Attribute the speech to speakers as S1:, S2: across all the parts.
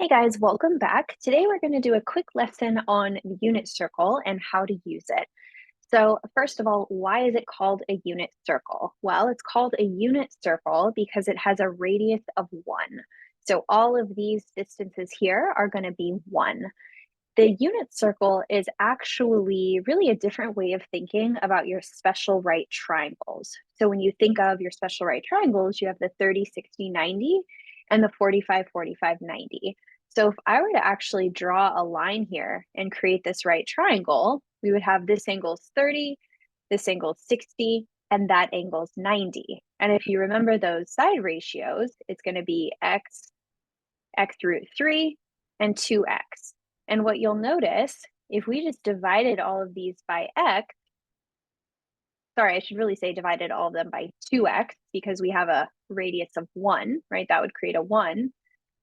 S1: Hey guys, welcome back. Today we're going to do a quick lesson on the unit circle and how to use it. So first of all, why is it called a unit circle? Well, it's called a unit circle because it has a radius of 1. So all of these distances here are going to be 1. The unit circle is actually really a different way of thinking about your special right triangles. So when you think of your special right triangles, you have the 30, 60, 90 and the 45, 45, 90. So if I were to actually draw a line here and create this right triangle, we would have this angle's 30, this angle's 60, and that angle's 90. And if you remember those side ratios, it's going to be x root 3, and 2x. And what you'll notice, if we just divided all of these by x, sorry, I should really say divided all of them by 2x because we have a radius of 1, right? That would create a 1.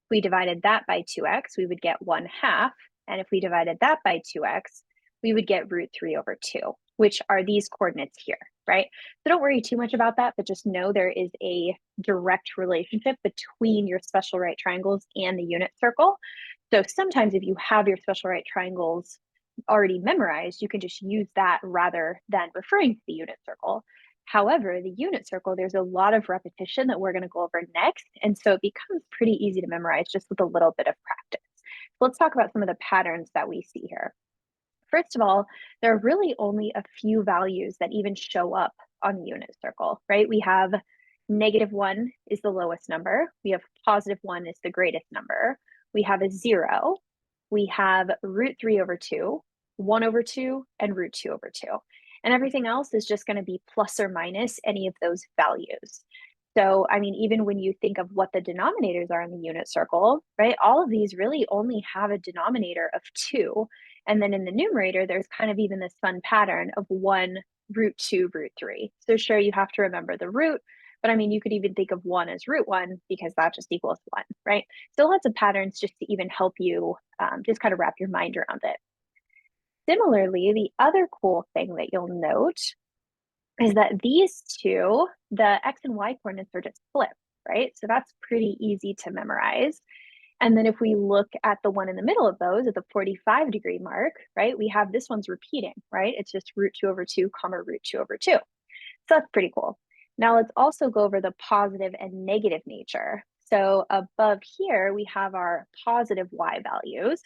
S1: If we divided that by 2x, we would get 1/2. And if we divided that by 2x, we would get root 3 over 2, which are these coordinates here, right? So don't worry too much about that, but just know there is a direct relationship between your special right triangles and the unit circle. So sometimes if you have your special right triangles already memorized, you can just use that rather than referring to the unit circle. However, the unit circle, there's a lot of repetition that we're going to go over next. And so it becomes pretty easy to memorize just with a little bit of practice. So let's talk about some of the patterns that we see here. First of all, there are really only a few values that even show up on the unit circle, right? We have -1 is the lowest number. We have +1 is the greatest number. We have a 0. We have root 3 over 2, 1 over 2, and root 2 over 2. And everything else is just going to be plus or minus any of those values. So, I mean, even when you think of what the denominators are in the unit circle, right, all of these really only have a denominator of 2. And then in the numerator, there's kind of even this fun pattern of 1, root 2, root 3. So sure, you have to remember the root, but I mean, you could even think of 1 as root 1 because that just equals 1, right? So lots of patterns just to even help you just kind of wrap your mind around it. Similarly, the other cool thing that you'll note is that these two, the x and y coordinates are just flipped, right? So that's pretty easy to memorize. And then if we look at the one in the middle of those at the 45-degree mark, right, we have this one's repeating, right? It's just root 2 over 2 comma root 2 over 2. So that's pretty cool. Now let's also go over the positive and negative nature. So above here, we have our positive y values,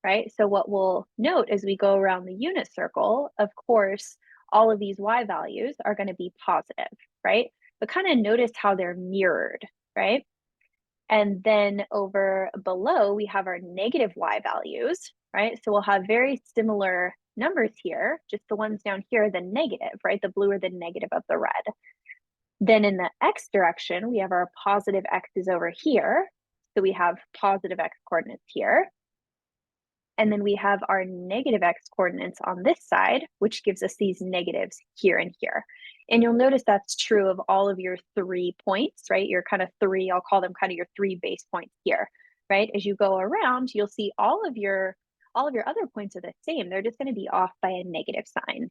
S1: right? So what we'll note as we go around the unit circle, of course, all of these y values are going to be positive, right? But kind of notice how they're mirrored, right? And then over below, we have our negative y values, right? So we'll have very similar numbers here, just the ones down here, the negative, right? The blue are the negative of the red. Then in the x direction, we have our positive x's over here. So we have positive x coordinates here. And then we have our negative x coordinates on this side, which gives us these negatives here and here. And you'll notice that's true of all of your 3 points, right? Your kind of 3, I'll call them kind of your 3 base points here, right? As you go around, you'll see all of your other points are the same. They're just going to be off by a negative sign.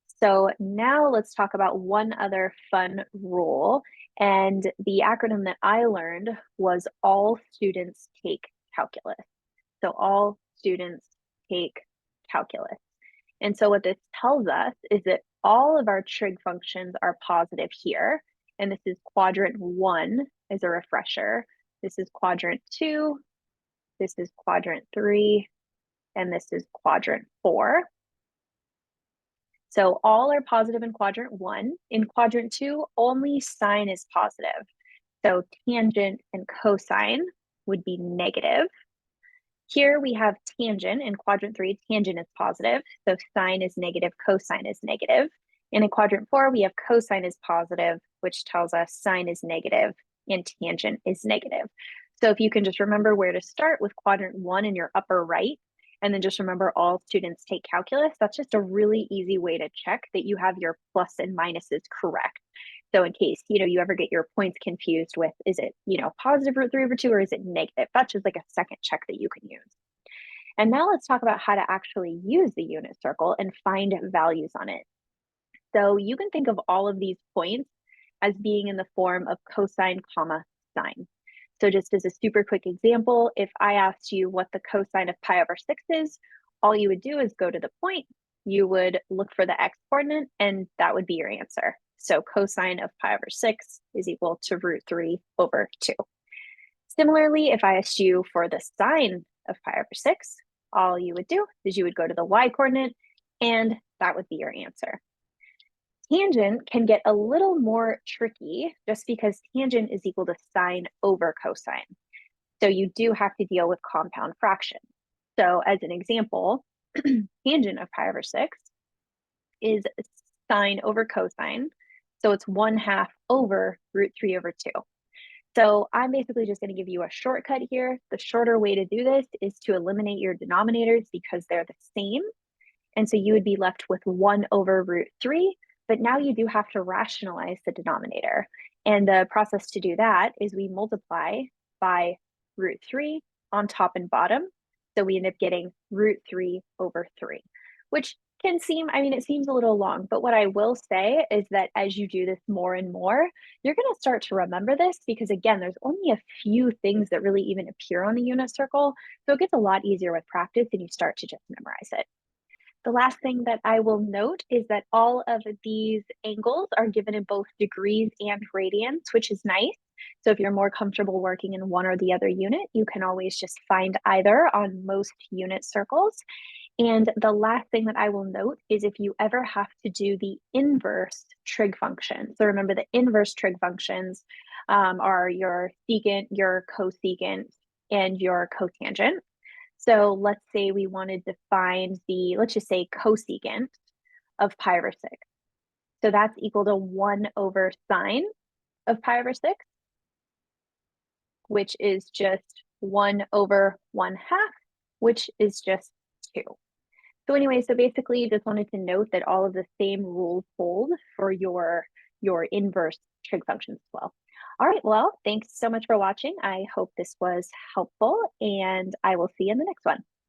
S1: So now let's talk about one other fun rule. And the acronym that I learned was all students take calculus. So all students take calculus. And so what this tells us is that all of our trig functions are positive here. And this is quadrant 1 as a refresher. This is quadrant 2. This is quadrant 3. And this is quadrant 4. So all are positive in quadrant 1. In quadrant 2, only sine is positive. So tangent and cosine would be negative. Here we have tangent in quadrant 3, tangent is positive. So sine is negative, cosine is negative. And in quadrant 4, we have cosine is positive, which tells us sine is negative and tangent is negative. So if you can just remember where to start with quadrant 1 in your upper right, and then just remember all students take calculus, that's just a really easy way to check that you have your plus and minuses correct. So in case, you ever get your points confused with, is it, positive root 3 over 2 or is it negative? That's just like a second check that you can use. And now let's talk about how to actually use the unit circle and find values on it. So you can think of all of these points as being in the form of cosine comma sine. So just as a super quick example, if I asked you what the cosine of pi over 6 is, all you would do is go to the point, you would look for the x coordinate, and that would be your answer. So cosine of pi over 6 is equal to root 3 over 2. Similarly, if I asked you for the sine of pi over 6, all you would do is you would go to the y coordinate, and that would be your answer. Tangent can get a little more tricky just because tangent is equal to sine over cosine. So you do have to deal with compound fractions. So as an example, tangent of pi over 6 is sine over cosine. So it's 1/2 over root 3 over 2. So I'm basically just going to give you a shortcut here. The shorter way to do this is to eliminate your denominators because they're the same. And so you would be left with 1 over root 3, but now you do have to rationalize the denominator. And the process to do that is we multiply by root 3 on top and bottom. So we end up getting root 3 over 3, which can seem, I mean, it seems a little long, but what I will say is that as you do this more and more, you're going to start to remember this because, again, there's only a few things that really even appear on the unit circle. So it gets a lot easier with practice and you start to just memorize it. The last thing that I will note is that all of these angles are given in both degrees and radians, which is nice. So if you're more comfortable working in one or the other unit, you can always just find either on most unit circles. And the last thing that I will note is if you ever have to do the inverse trig function. So remember the inverse trig functions are your secant, your cosecant, and your cotangent. So let's say we wanted to find the, let's just say cosecant of pi over 6. So that's equal to 1 over sine of pi over 6, which is just 1 over 1/2, which is just 2. So anyway, so basically just wanted to note that all of the same rules hold for your inverse trig functions as well. All right, well, thanks so much for watching. I hope this was helpful, and I will see you in the next one.